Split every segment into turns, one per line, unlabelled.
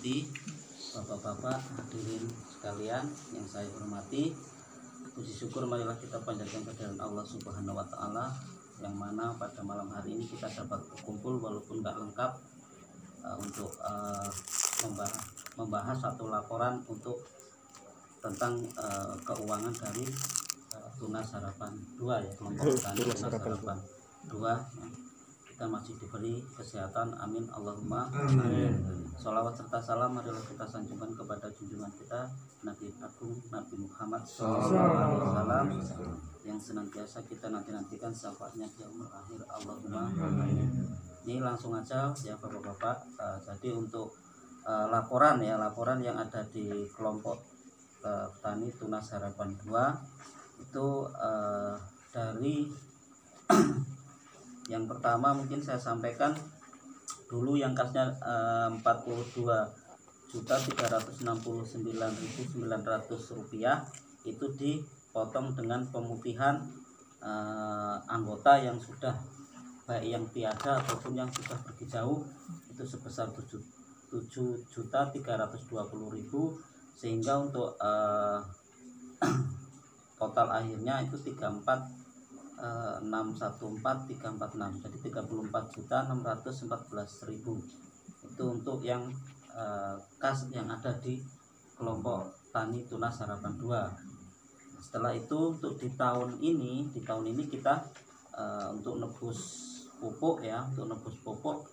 hormati, Bapak-bapak, hadirin sekalian yang saya hormati, puji syukur marilah kita panjatkan kehadiran Allah Subhanahu wa taala, yang mana pada malam hari ini kita dapat berkumpul walaupun nggak lengkap untuk membahas satu laporan untuk tentang keuangan dari Tunas Harapan 2 ya, kelompok tani Tunas Harapan 2 ya. Kita masih diberi kesehatan, amin Allahumma amin. Sholawat serta salam marilah kita sanjungkan kepada junjungan kita Nabi Agung Nabi Muhammad SAW yang senantiasa kita nantikan syafaatnya di yaumul akhir, Allahumma amin. Ini langsung aja ya Bapak-bapak, jadi untuk laporan yang ada di kelompok tani Tunas Harapan 2 itu dari yang pertama mungkin saya sampaikan dulu yang kasnya 42.369.900 rupiah itu dipotong dengan pemutihan anggota yang sudah baik yang tiada ataupun yang sudah pergi jauh itu sebesar 7.320.000, sehingga untuk total akhirnya itu 34.614.346, jadi 34.614.000 itu untuk yang kas yang ada di kelompok tani Tunas Harapan 2. Setelah itu untuk di tahun ini kita untuk nebus pupuk ya, untuk nebus pupuk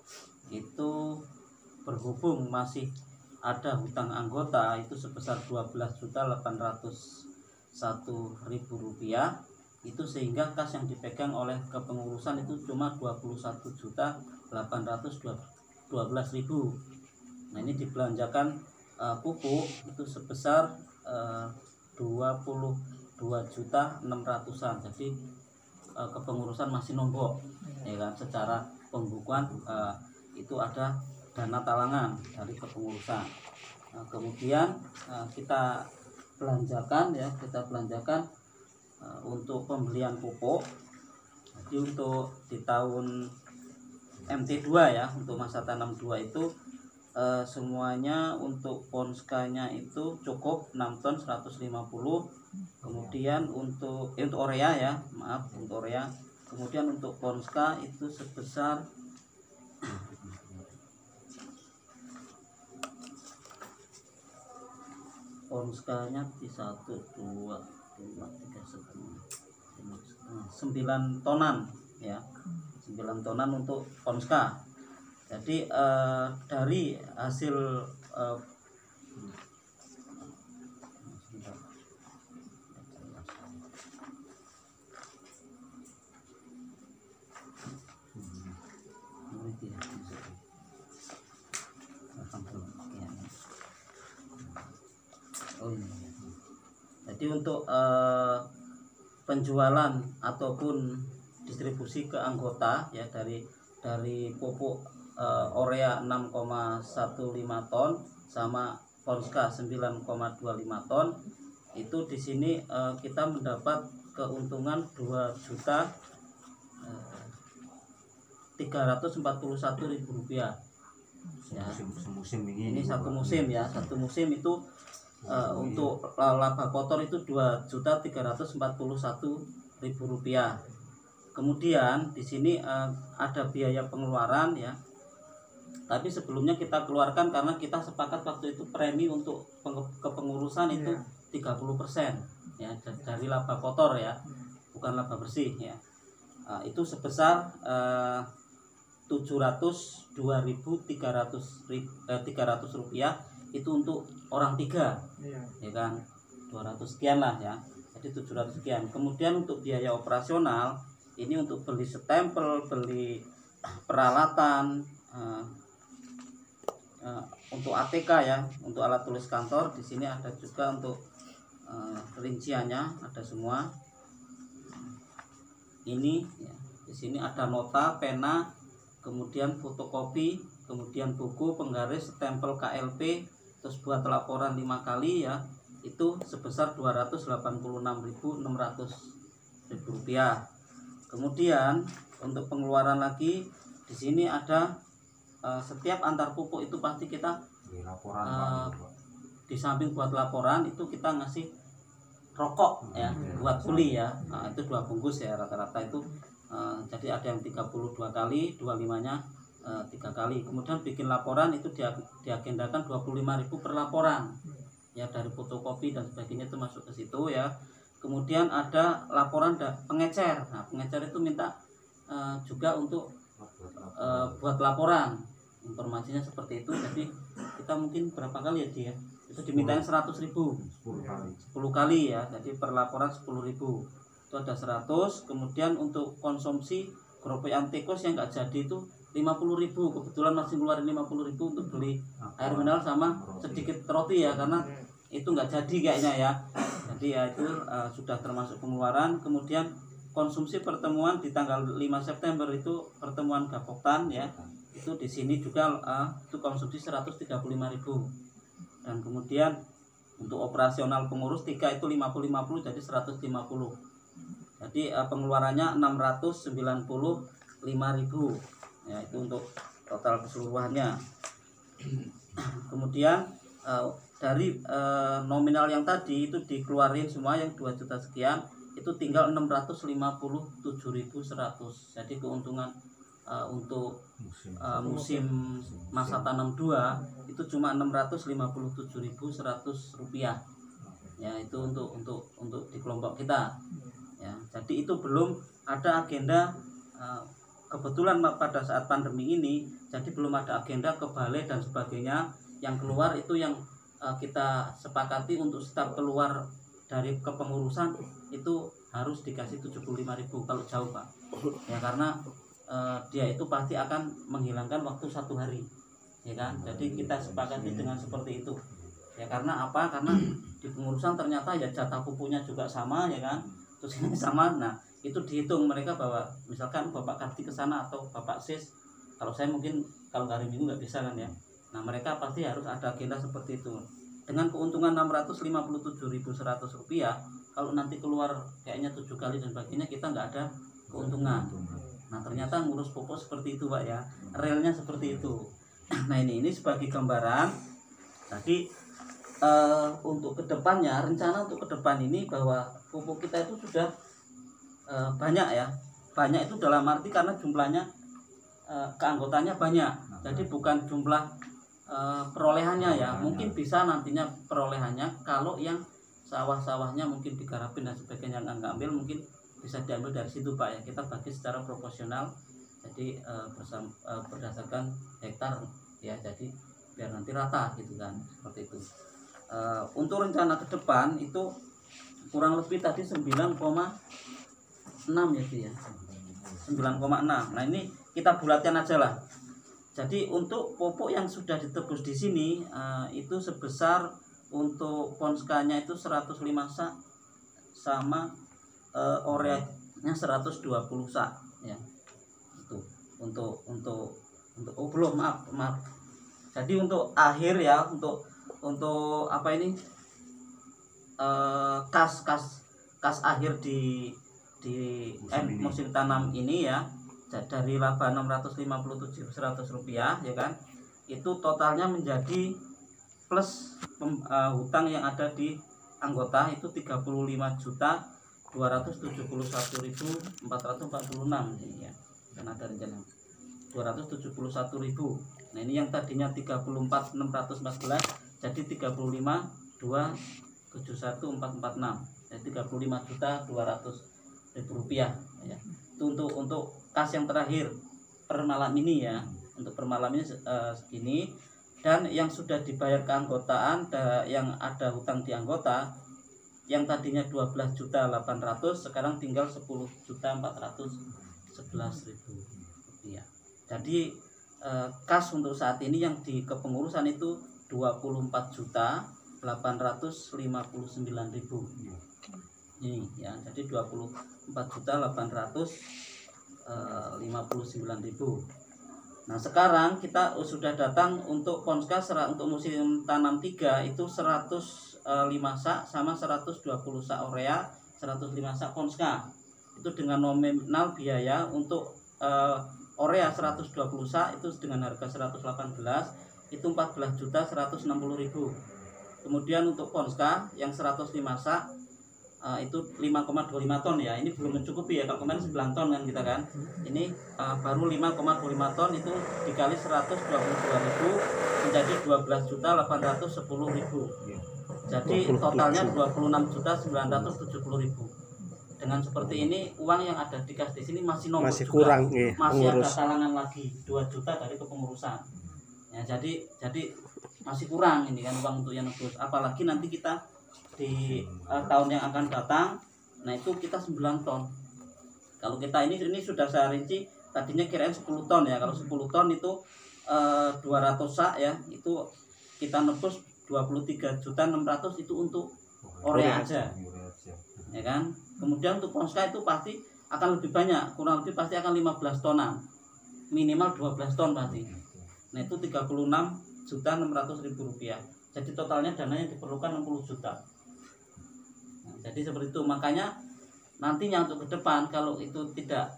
itu berhubung masih ada hutang anggota itu sebesar 12.801.000 rupiah itu, sehingga kas yang dipegang oleh kepengurusan itu cuma 21.812.000. Nah ini dibelanjakan pupuk itu sebesar 22.600.000-an, jadi kepengurusan masih nombok ya kan. Secara pembukuan itu ada dana talangan dari kepengurusan. Kemudian kita belanjakan untuk pembelian pupuk. Jadi untuk di tahun MT2 ya, untuk masa tanam 2 itu semuanya untuk ponskanya itu cukup 6 ton 150. Kemudian untuk urea ya, untuk urea. Kemudian untuk ponska itu sebesar ponskanya di 1, 2, 3, 9 tonan ya, 9 tonan untuk ponska. Jadi dari hasil jadi untuk penjualan ataupun distribusi ke anggota ya, dari pupuk urea 6,15 ton sama ponska 9,25 ton itu di sini kita mendapat keuntungan 2.341.000 rupiah ya. Ini satu musim ya, satu musim itu untuk laba kotor itu 2.341.000 rupiah. Kemudian di sini ada biaya pengeluaran ya. Tapi sebelumnya kita keluarkan karena kita sepakat waktu itu premi untuk kepengurusan itu 30% ya dari laba kotor ya, bukan laba bersih ya. Itu sebesar 702.300 rupiah itu untuk orang 3 ya kan, 200 sekian lah ya, jadi 700 sekian. Kemudian untuk biaya operasional ini untuk beli stempel, beli peralatan untuk ATK ya, untuk alat tulis kantor. Di sini ada juga untuk rinciannya, ada semua ini ya. Di sini ada nota, pena, kemudian fotokopi, kemudian buku, penggaris, stempel KLP, terus buat laporan 5 kali ya, itu sebesar 286.600 rupiah. Kemudian untuk pengeluaran lagi di sini ada setiap antar pupuk itu pasti kita
laporan
di samping buat laporan itu kita ngasih rokok ya buat kuli ya. Nah, itu 2 bungkus ya rata-rata itu. Jadi ada yang 32 kali, 25-nya 3 kali. Kemudian bikin laporan itu diagendakan 25.000 per laporan. Ya dari fotokopi dan sebagainya itu masuk ke situ ya. Kemudian ada laporan pengecer. Nah, pengecer itu minta juga untuk buat laporan. Informasinya seperti itu. Jadi kita mungkin berapa kali ya dia? Itu dimintain 100.000 10 kali ya, jadi per laporan 10.000 itu ada 100. Kemudian untuk konsumsi keropokan tikus yang nggak jadi itu 50.000. Kebetulan masih ngeluarin 50.000 untuk beli air mineral sama sedikit roti ya, karena itu nggak jadi kayaknya ya. Jadi ya itu sudah termasuk pengeluaran. Kemudian konsumsi pertemuan di tanggal 5 September itu pertemuan Gapoktan ya, itu di sini juga itu konsumsi 135.000. Dan kemudian untuk operasional pengurus 3 itu 50-50 jadi 150. Jadi pengeluarannya 695.000 ya, itu untuk total keseluruhannya. Kemudian dari nominal yang tadi itu dikeluarin semua yang 2 juta sekian, itu tinggal 657.100. Jadi keuntungan untuk musim masa tanam 2 itu cuma 657.100 rupiah ya, itu untuk di kelompok kita ya. Jadi itu belum ada agenda, kebetulan pada saat pandemi ini jadi belum ada agenda ke balai dan sebagainya yang keluar. Itu yang kita sepakati untuk setiap keluar dari kepengurusan itu harus dikasih 75.000 kalau jauh Pak ya, karena dia itu pasti akan menghilangkan waktu 1 hari ya kan. Jadi kita sepakati dengan seperti itu ya. Karena apa? Karena di pengurusan ternyata ya jatah pupuknya juga sama ya kan, terus ini sama. Nah itu dihitung mereka bahwa misalkan Bapak Karti ke sana atau Bapak Sis, kalau saya mungkin kalau hari Minggu nggak bisa kan ya. Nah mereka pasti harus ada agenda seperti itu. Dengan keuntungan 657.100 rupiah, kalau nanti keluar kayaknya 7 kali dan sebagainya, kita nggak ada keuntungan. Nah ternyata ngurus pupuk seperti itu Pak ya, realnya seperti itu. Nah ini sebagai gambaran. Jadi untuk kedepannya, rencana untuk ke depan ini bahwa pupuk kita itu sudah banyak ya. Banyak itu dalam arti karena jumlahnya keanggotanya banyak. Jadi bukan jumlah perolehannya ya. Mungkin bisa nantinya perolehannya kalau yang sawah-sawahnya mungkin digarapin dan sebagainya nggak ambil, mungkin bisa diambil dari situ Pak ya. Kita bagi secara proporsional, jadi berdasarkan hektar ya, jadi biar nanti rata gitu kan, seperti itu. Untuk rencana ke depan itu kurang lebih tadi 9,6 ya Bu ya, 9,6. Nah ini kita bulatkan aja lah. Jadi untuk pupuk yang sudah ditebus di sini itu sebesar untuk ponskanya itu 105 sak sama oreanya 120 sak ya. Itu untuk oh belum, maaf. Jadi untuk akhir ya, untuk apa ini kas akhir di musim tanam ini ya, dari laba 657.100 rupiah ya kan, itu totalnya menjadi plus hutang yang ada di anggota itu 35.271.446 ya, kan ada rencana 271.000. Nah ini yang tadinya 34.614 jadi 35.271.446, jadi 35.200.000 rupiah ya. Itu untuk kas yang terakhir per malam ini ya. Untuk per malam ini segini. Dan yang sudah dibayar keanggotaan yang ada hutang di anggota yang tadinya 12.800.000 sekarang tinggal 10.411.000 rupiah. Jadi kas untuk saat ini yang di kepengurusan itu 24.859.000 ini ya. Jadi 24.859.000. Nah sekarang kita sudah datang untuk ponska untuk musim tanam 3 itu 105 sak sama 120 sak urea, 105 sak ponska. Itu dengan nominal biaya untuk urea 120 sak itu dengan harga 118, itu 14.160.000. Kemudian untuk Ponska yang 105 sak itu 5,25 ton ya. Ini belum mencukupi ya, kalau kemarin 9 ton kan kita kan. Ini baru 5,25 ton, itu dikali 122.000 menjadi 12.810.000. Jadi totalnya 26.970.000. Dengan seperti ini uang yang ada di kas di sini masih nombok,
masih kurang ya,
masih
pengurus.
ada talangan lagi 2 juta dari kepengurusan. Ya, jadi masih kurang ini kan uang untuk yang nebus. Apalagi nanti kita di tahun yang akan datang, nah itu kita 9 ton. Kalau kita ini sudah saya rinci, tadinya kirain 10 ton ya. Kalau 10 ton itu 200 sak ya, itu kita nebus 23.600.000 itu untuk urea aja. Ya kan? Kemudian untuk Ponska itu pasti akan lebih banyak, kurang lebih pasti akan 15 tonan. Minimal 12 ton pasti. Nah, itu 36.600.000 rupiah. Jadi totalnya dananya diperlukan 60 juta. Nah, jadi seperti itu. Makanya nantinya untuk ke depan kalau itu tidak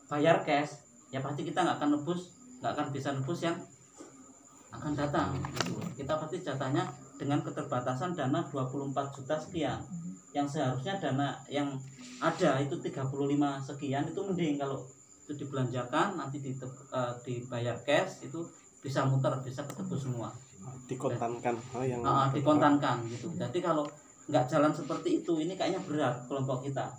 bayar cash, ya pasti kita nggak akan bisa nebus yang akan datang. Gitu. Kita pasti jatahnya dengan keterbatasan dana 24 juta sekian. Yang seharusnya dana yang ada itu 35 sekian, itu mending kalau itu dibelanjakan, nanti dibayar cash, itu bisa muter, bisa ketebus semua.
Dikontankan,
dikontankan gitu. Jadi kalau nggak jalan seperti itu, ini kayaknya berat kelompok kita.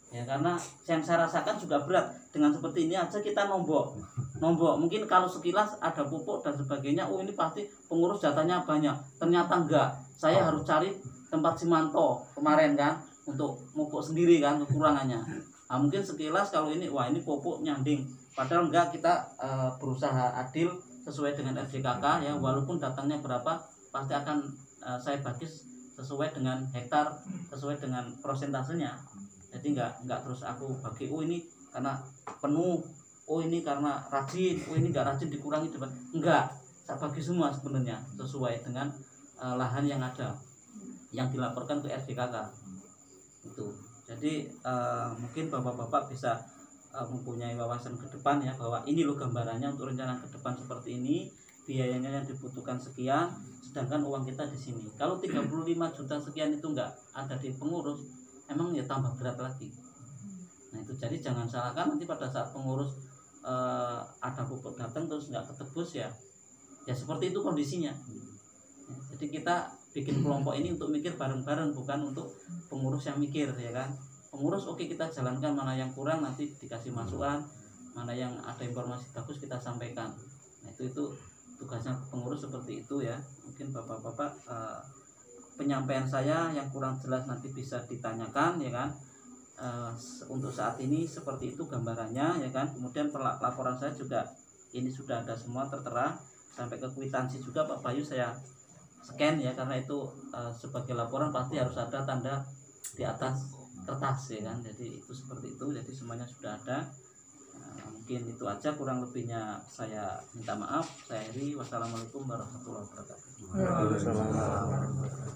Ya, karena yang saya rasakan juga berat. Dengan seperti ini aja kita nombok. Mungkin kalau sekilas ada pupuk dan sebagainya, ini pasti pengurus jatahnya banyak. Ternyata enggak. Saya harus cari tempat Simanto kemarin kan untuk pupuk sendiri kan kekurangannya. Nah, mungkin sekilas kalau ini pupuk nyanding. Padahal enggak, kita berusaha adil sesuai dengan RJKK ya, walaupun datangnya berapa pasti akan saya bagi sesuai dengan hektar, sesuai dengan prosentasenya. Jadi enggak terus aku bagi ini karena penuh, ini karena rajin, ini enggak rajin dikurangi coba. Enggak, saya bagi semua sebenarnya sesuai dengan lahan yang ada yang dilaporkan ke RJKK itu. Jadi mungkin bapak-bapak bisa mempunyai wawasan ke depan ya, bahwa ini loh gambarannya untuk rencana ke depan seperti ini, biayanya yang dibutuhkan sekian, sedangkan uang kita di sini. Kalau 35 juta sekian itu enggak ada di pengurus, emang ya tambah berat lagi. Nah itu, jadi jangan salahkan nanti pada saat pengurus ada pupuk datang terus nggak ketebus ya seperti itu kondisinya. Jadi kita bikin kelompok ini untuk mikir bareng-bareng, bukan untuk pengurus yang mikir ya kan. Pengurus oke, kita jalankan, mana yang kurang nanti dikasih masukan, mana yang ada informasi bagus kita sampaikan. Nah itu tugasnya pengurus seperti itu ya. Mungkin bapak-bapak penyampaian saya yang kurang jelas nanti bisa ditanyakan ya kan. Untuk saat ini seperti itu gambarannya ya kan. Kemudian laporan saya juga ini sudah ada semua tertera, sampai ke kwitansi juga Pak Bayu saya scan ya, karena itu sebagai laporan pasti harus ada tanda di atas kertas ya kan. Jadi itu seperti itu, jadi semuanya sudah ada. Mungkin itu aja, kurang lebihnya saya minta maaf. Saya akhiri, wassalamualaikum warahmatullahi wabarakatuh.
Waalaikumsalam.